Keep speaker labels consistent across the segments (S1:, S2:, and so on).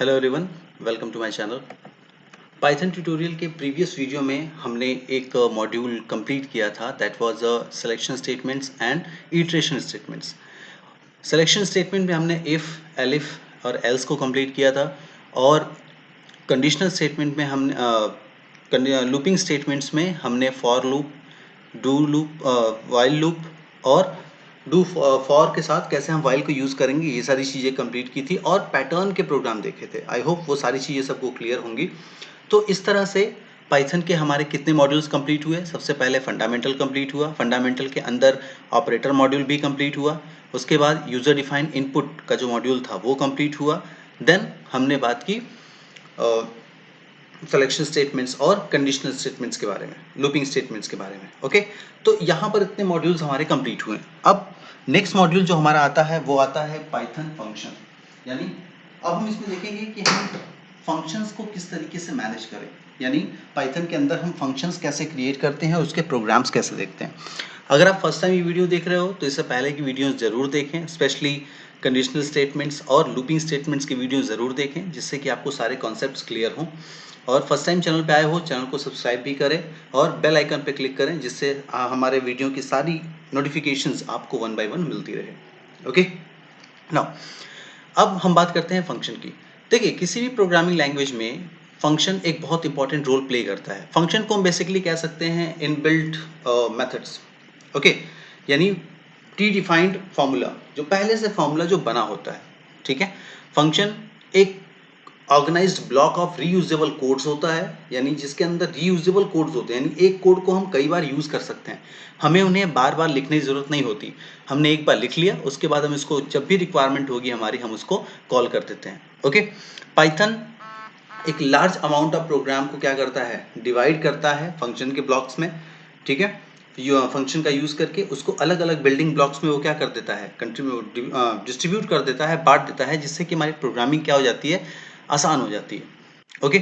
S1: Hello everyone, welcome to my channel. Python tutorial के previous video में हमने एक मॉड्यूल कंप्लीट किया था, that was selection statements and iteration statements. Selection statement में हमने इफ, एलिफ और एल्स को कंप्लीट किया था, और कंडीशनल स्टेटमेंट में हमने लूपिंग स्टेटमेंट्स में हमने for loop, do loop, while loop और डू फॉर के साथ कैसे हम वाइल को यूज़ करेंगे, ये सारी चीज़ें कंप्लीट की थी और पैटर्न के प्रोग्राम देखे थे। आई होप वो सारी चीज़ें सबको क्लियर होंगी। तो इस तरह से पाइथन के हमारे कितने मॉड्यूल्स कंप्लीट हुए। सबसे पहले फंडामेंटल कंप्लीट हुआ, फंडामेंटल के अंदर ऑपरेटर मॉड्यूल भी कंप्लीट हुआ। उसके बाद यूज़र डिफाइंड इनपुट का जो मॉड्यूल था वो कंप्लीट हुआ। देन हमने बात की सिलेक्शन स्टेटमेंट्स और कंडीशनल स्टेटमेंट्स के बारे में, लूपिंग स्टेटमेंट्स के बारे में। ओके, तो यहाँ पर इतने मॉड्यूल्स हमारे कंप्लीट हुए। अब नेक्स्ट मॉड्यूल जो हमारा आता है वो आता है पाइथन फंक्शन। यानी अब हम इसमें देखेंगे कि हम फंक्शंस को किस तरीके से मैनेज करें, यानी पाइथन के अंदर हम फंक्शंस कैसे क्रिएट करते हैं, उसके प्रोग्राम्स कैसे देखते हैं। अगर आप फर्स्ट टाइम ये वीडियो देख रहे हो तो इससे पहले की वीडियोस जरूर देखें, स्पेशली कंडीशनल स्टेटमेंट्स और लूपिंग स्टेटमेंट्स की वीडियो जरूर देखें, जिससे कि आपको सारे कॉन्सेप्ट्स क्लियर हों। और फर्स्ट टाइम चैनल पे आए हो, चैनल को सब्सक्राइब भी करें और बेल आइकन पे क्लिक करें, जिससे हमारे वीडियो की सारी नोटिफिकेशंस आपको वन बाय वन मिलती रहे। ओके, नाउ अब हम बात करते हैं फंक्शन की। देखिए, किसी भी प्रोग्रामिंग लैंग्वेज में फंक्शन एक बहुत इंपॉर्टेंट रोल प्ले करता है। फंक्शन को हम बेसिकली कह सकते हैं इनबिल्ट मेथड्स। ओके, यानी प्री डिफाइंड फॉर्मूला, जो पहले से फॉर्मूला जो बना होता है। ठीक है, फंक्शन एक organised block of reusable codes होता है, यानी जिसके अंदर रीयूजेबल कोड्स होते हैं, यानी एक कोड को हम कई बार यूज कर सकते हैं, हमें उन्हें बार बार लिखने की जरूरत नहीं होती। हमने एक बार लिख लिया, उसके बाद हम इसको जब भी रिक्वायरमेंट होगी हमारी, हम उसको कॉल कर देते हैं। ओके, पाइथन एक लार्ज अमाउंट ऑफ प्रोग्राम को क्या करता है, डिवाइड करता है फंक्शन के ब्लॉक्स में। ठीक है, फंक्शन का यूज करके उसको अलग अलग बिल्डिंग ब्लॉक्स में वो क्या कर देता है, डिस्ट्रीब्यूट कर देता है, बांट देता है, जिससे कि हमारी प्रोग्रामिंग क्या हो जाती है, आसान हो जाती है। ओके,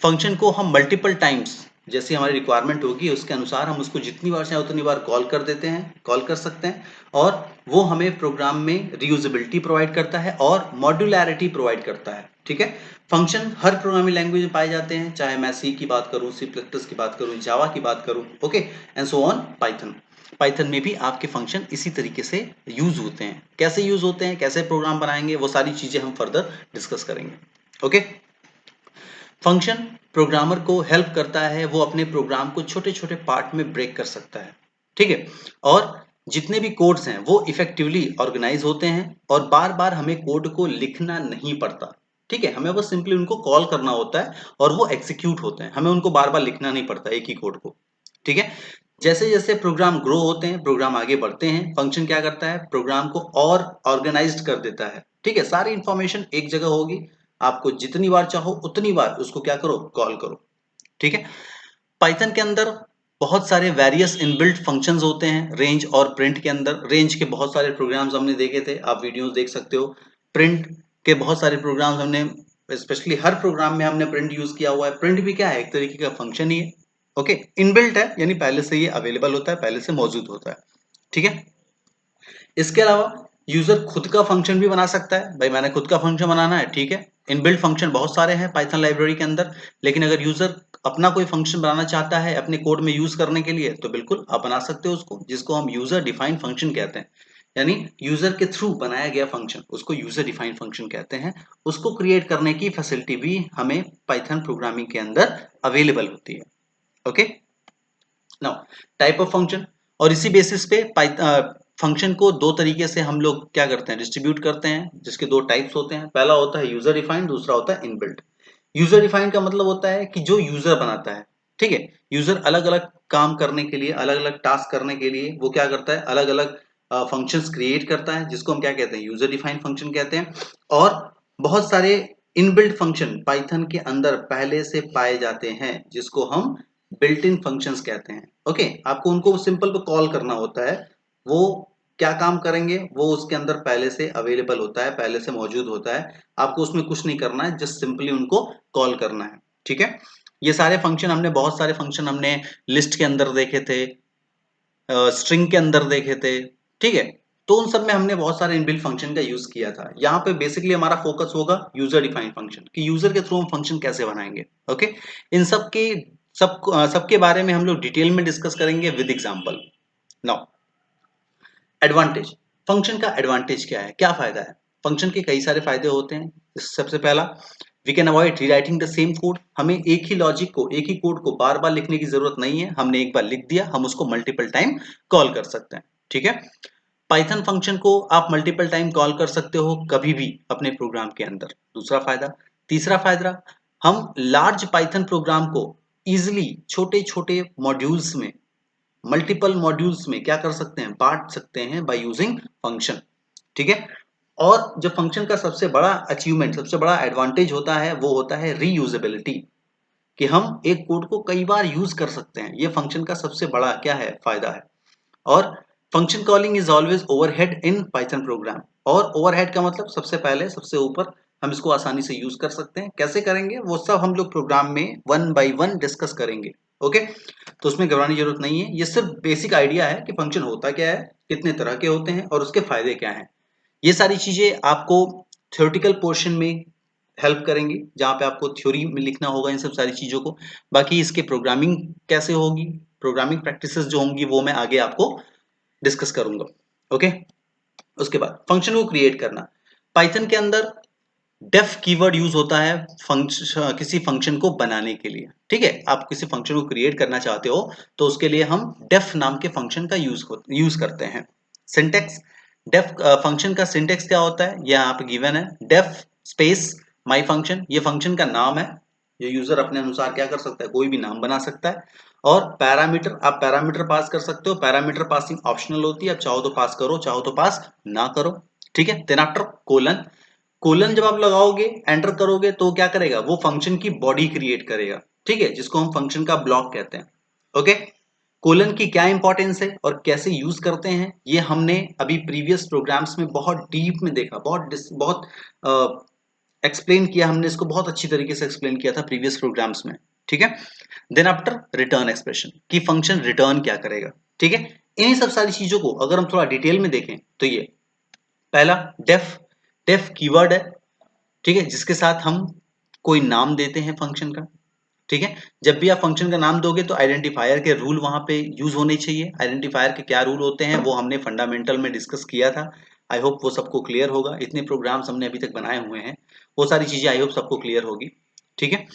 S1: फंक्शन को हम मल्टीपल टाइम्स, जैसी हमारी रिक्वायरमेंट होगी उसके अनुसार हम उसको जितनी बार चाहे उतनी बार कॉल कर देते हैं, कॉल कर सकते हैं, और वो हमें प्रोग्राम में रीयूजेबिलिटी प्रोवाइड करता है और मॉड्यूलैरिटी प्रोवाइड करता है। ठीक है, फंक्शन हर प्रोग्रामिंग लैंग्वेज में पाए जाते हैं, चाहे मैं सी की बात करूं, सी प्लस प्लस की बात करूं, जावा की बात करूं, okay, and so on. Python में भी आपके फंक्शन इसी तरीके से यूज होते हैं। कैसे यूज होते हैं, कैसे प्रोग्राम बनाएंगे, वो सारी चीजें हम फर्दर डिस्कस करेंगे। ओके, फंक्शन प्रोग्रामर को हेल्प करता है, वो अपने प्रोग्राम को छोटे छोटे पार्ट में ब्रेक कर सकता है। ठीक है, और जितने भी कोड्स हैं वो इफेक्टिवली ऑर्गेनाइज होते हैं और बार बार हमें कोड को लिखना नहीं पड़ता। ठीक है, हमें बस सिंपली उनको कॉल करना होता है और वो एग्जीक्यूट होते हैं, हमें उनको बार बार लिखना नहीं पड़ता एक ही कोड को। ठीक है, जैसे जैसे प्रोग्राम ग्रो होते हैं, प्रोग्राम आगे बढ़ते हैं, फंक्शन क्या करता है, प्रोग्राम को और ऑर्गेनाइज्ड कर देता है। ठीक है, सारी इंफॉर्मेशन एक जगह होगी, आपको जितनी बार चाहो उतनी बार उसको क्या करो, कॉल करो। ठीक है, पाइथन के अंदर बहुत सारे वेरियस इनबिल्ट फंक्शंस होते हैं। रेंज और प्रिंट के अंदर, रेंज के बहुत सारे प्रोग्राम्स हमने देखे थे, आप वीडियोस देख सकते हो। प्रिंट के बहुत सारे प्रोग्राम्स हमने, स्पेशली हर प्रोग्राम में हमने प्रिंट यूज किया हुआ है। प्रिंट भी क्या है, एक तरीके का फंक्शन ही है। ओके, इनबिल्ट है, यानी पहले से ये अवेलेबल होता है, पहले से मौजूद होता है। ठीक है, इसके अलावा यूजर खुद का फंक्शन भी बना सकता है। भाई मैंने खुद का फंक्शन बनाना है, ठीक है, इनबिल्ट फंक्शन बहुत सारे हैं पाइथन लाइब्रेरी के अंदर, लेकिन अगर यूजर अपना कोई फंक्शन बनाना चाहता है अपने कोड में यूज करने के लिए, तो बिल्कुल आप बना सकते हो उसको, जिसको हम यूजर डिफाइंड फंक्शन कहते हैं। यानी यूजर के थ्रू बनाया गया फंक्शन, उसको यूजर डिफाइंड फंक्शन कहते हैं। उसको क्रिएट करने की फैसिलिटी भी हमें पाइथन प्रोग्रामिंग के अंदर अवेलेबल होती है। Okay, now type of function, और इसी बेसिस पे फंक्शन को दो तरीके से हम लोग क्या करते हैं, डिस्ट्रीब्यूट करते हैं, जिसके दो टाइप्स होते हैं। पहला होता है यूजर डिफाइंड, दूसरा होता है इनबिल्ट। यूजर डिफाइंड का मतलब होता है कि जो यूजर बनाता है, ठीक है, यूजर अलग अलग काम करने के लिए, अलग अलग टास्क करने के लिए वो क्या करता है, अलग अलग फंक्शंस क्रिएट करता है, जिसको हम क्या कहते हैं, यूजर डिफाइंड फंक्शन कहते हैं। और बहुत सारे इनबिल्ट फंक्शन पाइथन के अंदर पहले से पाए जाते हैं, जिसको हम बिल्ट इन फंक्शंस कहते हैं। ओके, आपको उनको सिंपल पे कॉल करना होता है। वो क्या काम करेंगे, वो उसके अंदर पहले से अवेलेबल होता है, पहले से मौजूद होता है। आपको उसमें कुछ नहीं करना है, जस्ट सिंपली उनको कॉल करना है। ठीक है, ये सारे फंक्शन हमने, बहुत सारे फंक्शन हमने लिस्ट के अंदर देखे थे, स्ट्रिंग के अंदर देखे थे। ठीक है, तो उन सब में हमने बहुत सारे इनबिल्ट फंक्शन का यूज किया था। यहाँ पे बेसिकली हमारा फोकस होगा यूजर डिफाइंड फंक्शन, कि यूजर के थ्रू हम फंक्शन कैसे बनाएंगे। ओके, इन सबके बारे में हम लोग डिटेल में डिस्कस करेंगे with example. Now advantage, function का एडवांटेज क्या है, क्या फायदा है। फंक्शन के कई सारे फायदे होते हैं। सबसे पहला, we can avoid rewriting the same code. हमें एक ही लॉजिक को, एक ही कोड को बार बार लिखने की जरूरत नहीं है। हमने एक बार लिख दिया, हम उसको मल्टीपल टाइम कॉल कर सकते हैं। ठीक है, पाइथन फंक्शन को आप मल्टीपल टाइम कॉल कर सकते हो कभी भी अपने प्रोग्राम के अंदर, दूसरा फायदा। तीसरा फायदा, हम लार्ज पाइथन प्रोग्राम को इजिली छोटे छोटे मॉड्यूल्स में, मल्टीपल मॉड्यूल्स में क्या कर सकते हैं, बांट सकते हैं बाय यूजिंग फंक्शन। ठीक है, और जो फंक्शन का सबसे बड़ा अचीवमेंट, सबसे बड़ा एडवांटेज होता है वो होता है रीयूजेबिलिटी, कि हम एक कोड को कई बार यूज कर सकते हैं। ये फंक्शन का सबसे बड़ा क्या है, फायदा है। और function calling is always overhead in Python programme. और ओवरहेड का मतलब सबसे पहले, सबसे ऊपर, हम इसको आसानी से यूज कर सकते हैं। कैसे करेंगे वो सब हम लोग प्रोग्राम में वन बाय वन डिस्कस करेंगे। ओके, तो उसमें घबराने की जरूरत नहीं है। ये सिर्फ बेसिक आइडिया है कि फंक्शन होता क्या है, कितने तरह के होते हैं और उसके फायदे क्या हैं। ये सारी चीजें आपको थ्योरेटिकल पोर्शन में हेल्प करेंगी, जहां पे आपको थ्योरी में लिखना होगा इन सब सारी चीजों को। बाकी इसके प्रोग्रामिंग कैसे होगी, प्रोग्रामिंग प्रैक्टिसेस जो होंगी वो मैं आगे आपको डिस्कस करूंगा। ओके, उसके बाद फंक्शन को क्रिएट करना। पाइथन के अंदर डेफ कीवर्ड यूज होता है फंक्शन, किसी फंक्शन को बनाने के लिए। ठीक है, आप किसी फंक्शन को क्रिएट करना चाहते हो तो उसके लिए हम डेफ नाम के फंक्शन का यूज करते हैं। सिंटेक्स, डेफ फंक्शन का सिंटेक्स क्या होता है, ये यहाँ पे गिवन है, डेफ स्पेस माई फंक्शन, ये फंक्शन का नाम है। ये यूजर अपने अनुसार क्या कर सकता है, कोई भी नाम बना सकता है। और पैरामीटर, आप पैरामीटर पास कर सकते हो। पैरामीटर पासिंग ऑप्शनल होती है, आप चाहो तो पास करो, चाहो तो पास ना करो। ठीक है, देन आफ्टर कोलन, कोलन जब आप लगाओगे, एंटर करोगे, तो क्या करेगा, वो फंक्शन की बॉडी क्रिएट करेगा। ठीक है, जिसको हम फंक्शन का ब्लॉक कहते हैं। ओके, कोलन की क्या इंपॉर्टेंस है और कैसे यूज करते हैं, ये हमने अभी प्रीवियस प्रोग्राम्स में बहुत डीप में देखा, बहुत एक्सप्लेन किया हमने इसको, बहुत अच्छी तरीके से एक्सप्लेन किया था प्रीवियस प्रोग्राम्स में। ठीक है, देन आफ्टर रिटर्न एक्सप्रेशन, की फंक्शन रिटर्न क्या करेगा। ठीक है, इन्हीं सब सारी चीजों को अगर हम थोड़ा डिटेल में देखें तो ये पहला, डेफ, डेफ कीवर्ड है। ठीक है, जिसके साथ हम कोई नाम देते हैं फंक्शन का। ठीक है, जब भी आप फंक्शन का नाम दोगे तो आइडेंटिफायर के रूल वहां पे यूज होने चाहिए। आइडेंटिफायर के क्या रूल होते हैं वो हमने फंडामेंटल में डिस्कस किया था। आई होप वो सबको क्लियर होगा, इतने प्रोग्राम्स हमने अभी तक बनाए हुए हैं, वो सारी चीजें आई होप सबको क्लियर होगी। ठीक है,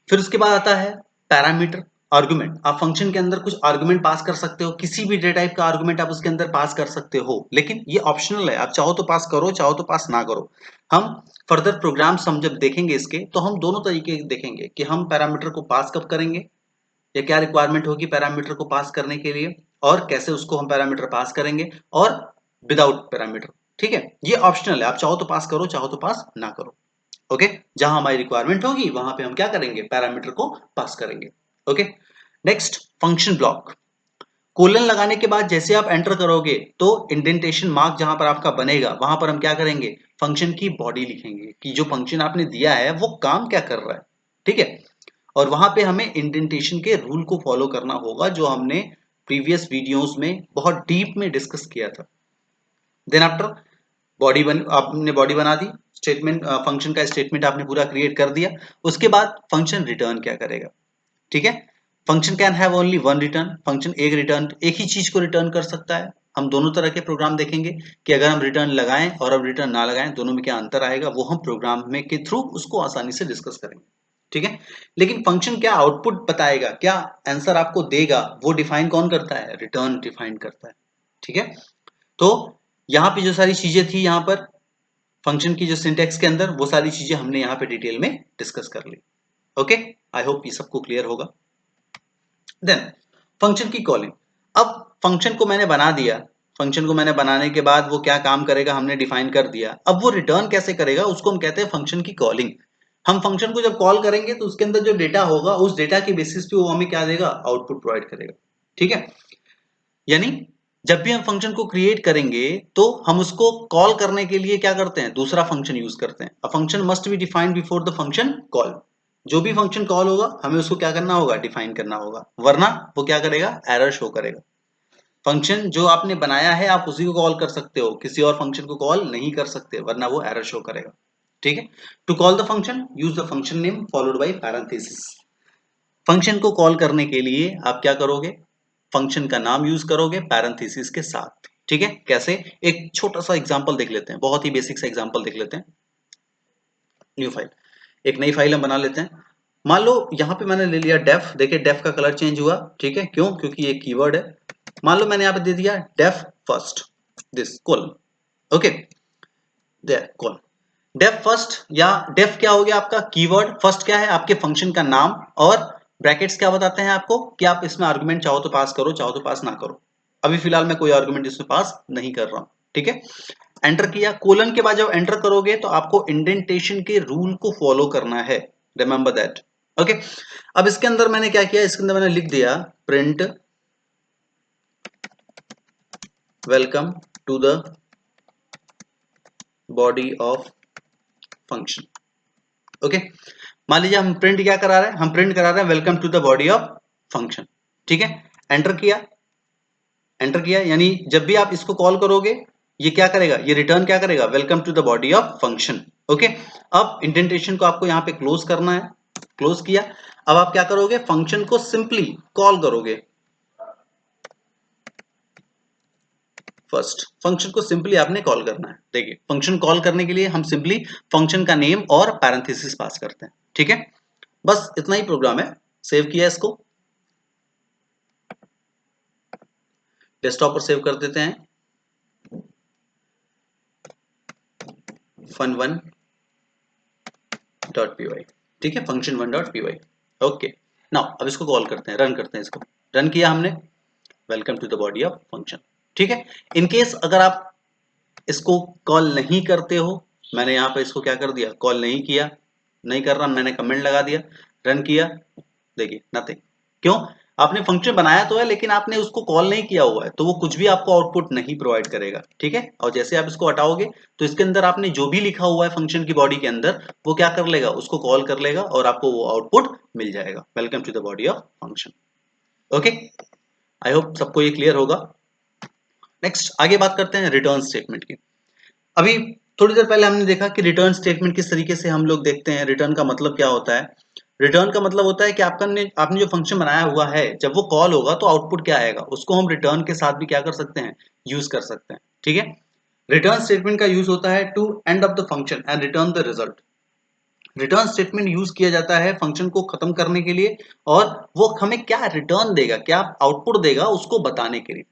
S1: फिर उसके बाद आता है पैरामीटर, आर्गुमेंट। आप फंक्शन के अंदर कुछ आर्गुमेंट पास कर सकते हो, किसी भी डेटा टाइप का आर्गुमेंट आप उसके अंदर पास कर सकते हो, लेकिन ये ऑप्शनल है, आप चाहो तो पास करो, चाहो तो पास ना करो। हम फर्दर प्रोग्राम्स हम जब देखेंगे इसके, तो हम दोनों तरीके देखेंगे कि हम पैरामीटर को पास कब करेंगे, या क्या रिक्वायरमेंट होगी पैरामीटर को पास करने के लिए, और कैसे उसको हम पैरामीटर पास करेंगे, और विदाउट पैरामीटर। ठीक है, ये ऑप्शनल है, आप चाहो तो पास करो, चाहो तो पास ना करो। ओके, जहां हमारी रिक्वायरमेंट होगी वहां पे हम क्या करेंगे, पैरामीटर को पास करेंगे। Okay, next function block. Colon लगाने के बाद जैसे आप एंटर करोगे तो इंडेंटेशन मार्क जहां पर आपका बनेगा वहां पर हम क्या करेंगे, फंक्शन की बॉडी लिखेंगे, कि जो फंक्शन आपने दिया है वो काम क्या कर रहा है। ठीक है, और वहां पे हमें इंडेंटेशन के रूल को फॉलो करना होगा, जो हमने प्रीवियस वीडियोस में बहुत डीप में डिस्कस किया था। देन आफ्टर आपने बॉडी बना दी, स्टेटमेंट, फंक्शन का स्टेटमेंट आपने पूरा क्रिएट कर दिया। उसके बाद फंक्शन रिटर्न क्या करेगा। ठीक है, function can have only one return, function एक रिटर्न, एक ही चीज को रिटर्न कर सकता है। हम दोनों तरह के प्रोग्राम देखेंगे कि अगर हम रिटर्न लगाएं और अब रिटर्न ना लगाएं, दोनों में क्या अंतर आएगा, वो हम प्रोग्राम में के थ्रू उसको आसानी से डिस्कस करेंगे। ठीक है, लेकिन फंक्शन क्या आउटपुट बताएगा, क्या आंसर आपको देगा, वो डिफाइन कौन करता है, रिटर्न डिफाइन करता है। ठीक है, तो यहाँ पे जो सारी चीजें थी, यहाँ पर फंक्शन की जो सिंटेक्स के अंदर, वो सारी चीजें हमने यहाँ पे डिटेल में डिस्कस कर ली। ओके, आई होप ये सबको क्लियर होगा। देन फंक्शन की कॉलिंग। अब फंक्शन को मैंने बना दिया, फंक्शन को मैंने बनाने के बाद वो क्या काम करेगा हमने डिफाइन कर दिया। अब वो रिटर्न कैसे करेगा, उसको हम कहते हैं फंक्शन की कॉलिंग। हम फंक्शन को जब कॉल करेंगे तो उसके अंदर जो डेटा होगा, उस डेटा के बेसिस पे वो हमें क्या देगा, आउटपुट प्रोवाइड करेगा। ठीक है, यानी जब भी हम फंक्शन को क्रिएट करेंगे तो हम उसको कॉल करने के लिए क्या करते हैं, दूसरा फंक्शन यूज करते हैं। A function must be defined before the function call. जो भी फंक्शन कॉल होगा हमें उसको क्या करना होगा, डिफाइन करना होगा, वरना वो क्या करेगा, एरर शो करेगा। फंक्शन जो आपने बनाया है आप उसी को कॉल कर सकते हो, किसी और फंक्शन को कॉल नहीं कर सकते वरना वो एरर शो करेगा। ठीक है, to call the function use the function name followed by parenthesis. Function को कॉल करने के लिए आप क्या करोगे, फंक्शन का नाम यूज करोगे पैरेंथेसिस के साथ। ठीक है, कैसे, एक छोटा सा एग्जांपल देख लेते हैं, बहुत ही बेसिक सा एग्जांपल देख लेते हैं। न्यू फाइल, एक नई फाइल हम बना लेते हैं। मान लो यहाँ पे मैंने ले लिया डेफ, देखिए डेफ का कलर चेंज हुआ। ठीक है, क्यों, क्योंकि ये कीवर्ड है। मान लो मैंने यहाँ पे दे दिया def first this column. Okay, their column def first, या डेफ क्या हो गया आपका कीवर्ड, फर्स्ट क्या है आपके फंक्शन का नाम, और ब्रैकेट्स क्या बताते हैं आपको कि आप इसमें आर्गुमेंट चाहो तो पास करो, चाहो तो पास ना करो। अभी फिलहाल मैं कोई आर्गुमेंट इसमें पास नहीं कर रहा हूं। ठीक है, एंटर किया, कोलन के बाद जब एंटर करोगे तो आपको इंडेंटेशन के रूल को फॉलो करना है, रिमेंबर दैट। ओके, अब इसके अंदर मैंने क्या किया, इसके अंदर मैंने लिख दिया print welcome to the body of function. Okay, मान लीजिए हम प्रिंट क्या करा रहे हैं, हम प्रिंट करा रहे हैं welcome to the body of function. ठीक है, एंटर किया, एंटर किया, यानी जब भी आप इसको कॉल करोगे ये क्या करेगा, ये रिटर्न क्या करेगा, welcome to the body of function. Okay, अब इंडेंटेशन को आपको यहाँ पे क्लोज करना है, क्लोज किया। अब आप क्या करोगे, फंक्शन को सिंपली कॉल करोगे। फर्स्ट फंक्शन को सिंपली आपने कॉल करना है। देखिए फंक्शन कॉल करने के लिए हम सिंपली फंक्शन का नेम और पैरेंथेसिस पास करते हैं। ठीक है, बस इतना ही प्रोग्राम है। सेव किया इसको, डेस्कटॉप पर सेव कर देते हैं, fun1.py। ठीक है, function1.py। ओके, नाउ अब इसको कॉल करते हैं, रन करते हैं इसको। रन किया हमने, welcome to the body of function. ठीक है, इन केस अगर आप इसको कॉल नहीं करते हो, मैंने यहाँ पे इसको क्या कर दिया, कॉल नहीं किया, नहीं कर रहा, मैंने कमेंट लगा दिया, रन किया, देखिए नथिंग। क्यों, आपने फंक्शन बनाया तो है लेकिन आपने उसको कॉल नहीं किया हुआ है, तो वो कुछ भी आपको आउटपुट नहीं प्रोवाइड करेगा। ठीक है, और जैसे आप इसको हटाओगे तो इसके अंदर आपने जो भी लिखा हुआ है फंक्शन की बॉडी के अंदर वो क्या कर लेगा, उसको कॉल कर लेगा और आपको वो आउटपुट मिल जाएगा, welcome to the body of function. Okay, I hope सबको ये क्लियर होगा। नेक्स्ट आगे बात करते हैं रिटर्न स्टेटमेंट की। अभी थोड़ी देर पहले हमने देखा कि रिटर्न स्टेटमेंट किस तरीके से हम लोग देखते हैं, रिटर्न का मतलब क्या होता है। रिटर्न का मतलब होता है कि आपने जो फंक्शन बनाया हुआ है जब वो कॉल होगा तो आउटपुट क्या आएगा, उसको हम रिटर्न के साथ भी क्या कर सकते हैं, यूज कर सकते हैं। ठीक है, रिटर्न स्टेटमेंट का यूज होता है to end of the function and return the result. Return statement use किया जाता है फंक्शन को खत्म करने के लिए और वो हमें क्या रिटर्न देगा, क्या आउटपुट देगा उसको बताने के लिए।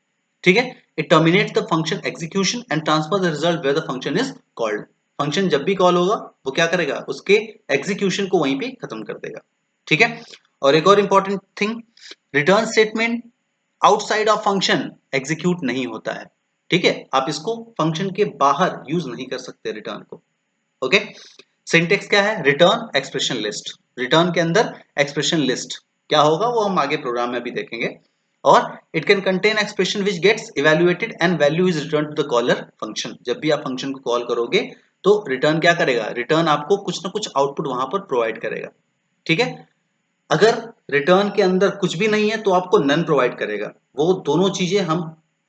S1: ठीक है, it terminates the function execution and transfer the result where the function is called. Function जब भी कॉल होगा वो क्या करेगा, उसके एग्जीक्यूशन को वहीं पे खत्म कर देगा। ठीक है, और एक और important thing, return statement outside of function execute नहीं होता है। ठीक है, आप इसको फंक्शन के बाहर यूज नहीं कर सकते रिटर्न को। ओके, सिंटेक्स क्या है, रिटर्न एक्सप्रेशन लिस्ट, रिटर्न के अंदर एक्सप्रेशन लिस्ट क्या होगा वो हम आगे प्रोग्राम में भी देखेंगे। और it can contain expression which gets evaluated and value is return to the caller function. जब भी आप फंक्शन को कॉल करोगे तो रिटर्न क्या करेगा, रिटर्न आपको कुछ ना कुछ आउटपुट वहां पर प्रोवाइड करेगा। ठीक है, अगर रिटर्न के अंदर कुछ भी नहीं है तो आपको नन प्रोवाइड करेगा। वो दोनों चीजें हम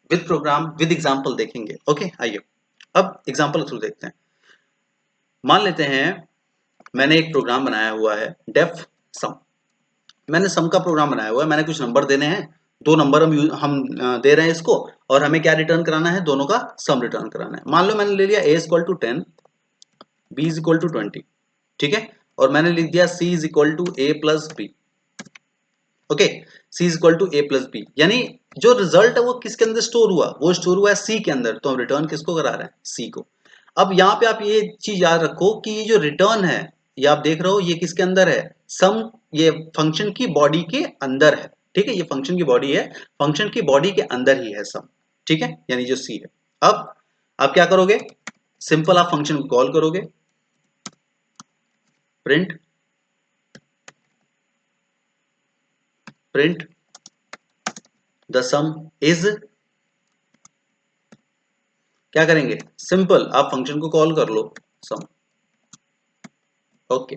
S1: विद प्रोग्राम विद एग्जांपल देखेंगे। ओके, आइए अब एग्जांपल थ्रू देखते हैं। मान लेते हैं मैंने एक प्रोग्राम बनाया हुआ है डेफ सम। मैंने सम का प्रोग्राम बनाया हुआ है, मैंने कुछ नंबर देने हैं, दो नंबर हम दे रहे हैं इसको, और हमें क्या रिटर्न कराना है, दोनों का सम रिटर्न कराना है। मान लो मैंने ले लिया a equal to 10, b is equal to 20। ठीक है, और मैंने लिख दिया c is equal to a plus B. ओके, c is equal to a plus B, यानी जो रिजल्ट है वो किसके अंदर स्टोर हुआ, वो स्टोर हुआ है c के अंदर, तो हम रिटर्न किसको करा रहे हैं, c को। अब यहाँ पे आप ये चीज याद रखो कि ये जो रिटर्न है ये आप देख रहे हो ये किसके अंदर है, सम, ये फंक्शन की बॉडी के अंदर है। ठीक है, ये फंक्शन की बॉडी है, फंक्शन की बॉडी के अंदर ही है सम। ठीक है, यानी जो सी है। अब आप क्या करोगे, सिंपल आप फंक्शन को कॉल करोगे, print print the some is, क्या करेंगे, सिंपल आप फंक्शन को कॉल कर लो सम। ओके,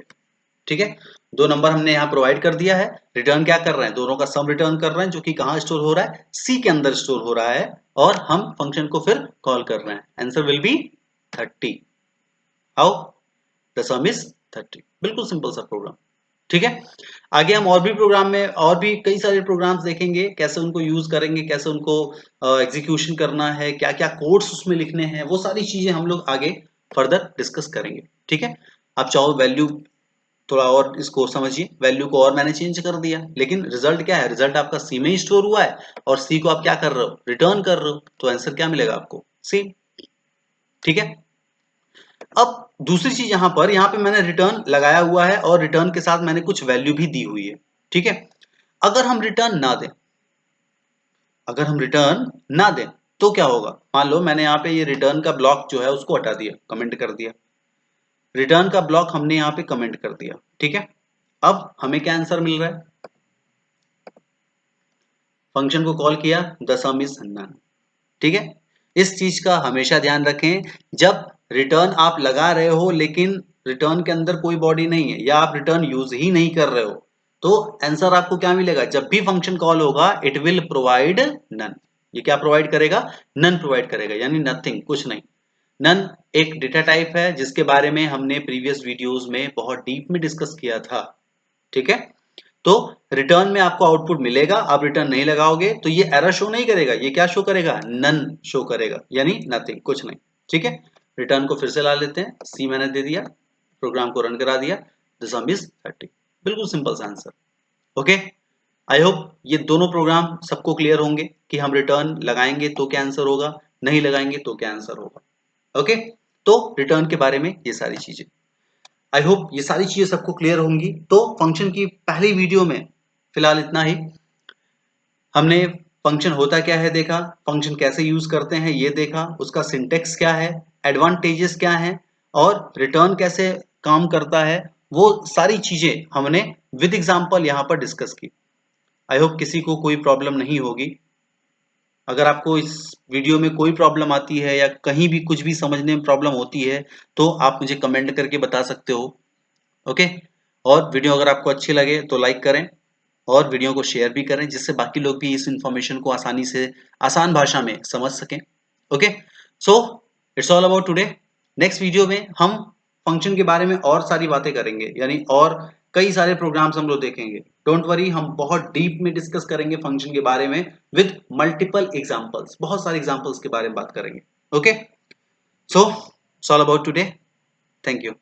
S1: ठीक है, 2 नंबर हमने यहाँ प्रोवाइड कर दिया है। रिटर्न क्या कर रहे हैं, दोनों का सम रिटर्न कर रहे हैं, जो कि कहाँ स्टोर हो रहा है, सी के अंदर स्टोर हो रहा है, और हम फंक्शन को फिर कॉल कर रहे हैं। Answer will be 30। How, the some is 30। बिल्कुल सिंपल सा प्रोग्राम। ठीक है, आगे हम और भी प्रोग्राम में और भी कई सारे प्रोग्राम्स देखेंगे, कैसे उनको यूज करेंगे, कैसे उनको एग्जीक्यूशन करना है, क्या क्या कोड्स उसमें लिखने हैं, वो सारी चीजें हम लोग आगे फर्दर डिस्कस करेंगे। ठीक है, आप चाहो वैल्यू थोड़ा और इसको समझिए, वैल्यू को और मैंने चेंज कर दिया, लेकिन रिजल्ट क्या है, रिजल्ट आपका सी में ही स्टोर हुआ है, और सी को आप क्या कर रहे हो, रिटर्न कर रहे हो, तो आंसर क्या मिलेगा आपको, सी। ठीक है, अब दूसरी चीज यहाँ पे मैंने रिटर्न लगाया हुआ है, और रिटर्न के साथ मैंने कुछ वैल्यू भी दी हुई है। ठीक है, अगर हम रिटर्न ना दें, अगर हम रिटर्न ना दें तो क्या होगा, मान लो मैंने यहाँ पे ये रिटर्न का ब्लॉक जो है उसको हटा दिया, कमेंट कर दिया, रिटर्न का ब्लॉक हमने यहाँ पे कमेंट कर दिया। ठीक है, अब हमें क्या आंसर मिल रहा है, फंक्शन को कॉल किया, द सम इज नन। ठीक है, इस चीज का हमेशा ध्यान रखें, जब रिटर्न आप लगा रहे हो लेकिन रिटर्न के अंदर कोई बॉडी नहीं है, या आप रिटर्न यूज ही नहीं कर रहे हो, तो आंसर आपको क्या मिलेगा, जब भी फंक्शन कॉल होगा इट विल प्रोवाइड नन। ये क्या प्रोवाइड करेगा, नन प्रोवाइड करेगा, यानी नथिंग, कुछ नहीं। नन एक डेटा टाइप है जिसके बारे में हमने प्रीवियस वीडियोस में बहुत डीप में डिस्कस किया था। ठीक है, तो रिटर्न में आपको आउटपुट मिलेगा, आप रिटर्न नहीं लगाओगे तो ये एरर शो नहीं करेगा, ये क्या शो करेगा, नन शो करेगा, यानी नथिंग, कुछ नहीं। ठीक है, रिटर्न को फिर से ला लेते हैं, सी मैंने दे दिया, प्रोग्राम को रन करा दिया, द सम इज 30। बिल्कुल सिंपल सा आंसर। ओके, आई होप ये दोनों प्रोग्राम सबको क्लियर होंगे कि हम रिटर्न लगाएंगे तो क्या आंसर होगा, नहीं लगाएंगे तो क्या आंसर होगा। ओके, तो रिटर्न के बारे में ये सारी चीजें, आई होप ये सारी चीजें सबको क्लियर होंगी। तो फंक्शन की पहली वीडियो में फिलहाल इतना ही। हमने फंक्शन होता क्या है देखा, फंक्शन कैसे यूज करते हैं ये देखा, उसका सिंटेक्स क्या है, एडवांटेजेस क्या है, और रिटर्न कैसे काम करता है, वो सारी चीजें हमने विद एग्जांपल यहाँ पर डिस्कस की। आई होप किसी को कोई प्रॉब्लम नहीं होगी। अगर आपको इस वीडियो में कोई प्रॉब्लम आती है, या कहीं भी कुछ भी समझने में प्रॉब्लम होती है, तो आप मुझे कमेंट करके बता सकते हो। ओके, और वीडियो अगर आपको अच्छी लगे तो लाइक करें, और वीडियो को शेयर भी करें, जिससे बाकी लोग भी इस इंफॉर्मेशन को आसानी से आसान भाषा में समझ सकें। Okay, so it's all about today. Next video में हम फंक्शन के बारे में और सारी बातें करेंगे, यानी और कई सारे प्रोग्राम्स हम लोग देखेंगे। डोंट वरी, हम बहुत डीप में डिस्कस करेंगे फंक्शन के बारे में विद मल्टीपल एग्जांपल्स, बहुत सारे एग्जांपल्स के बारे में बात करेंगे। Okay, so it's all about today. Thank you.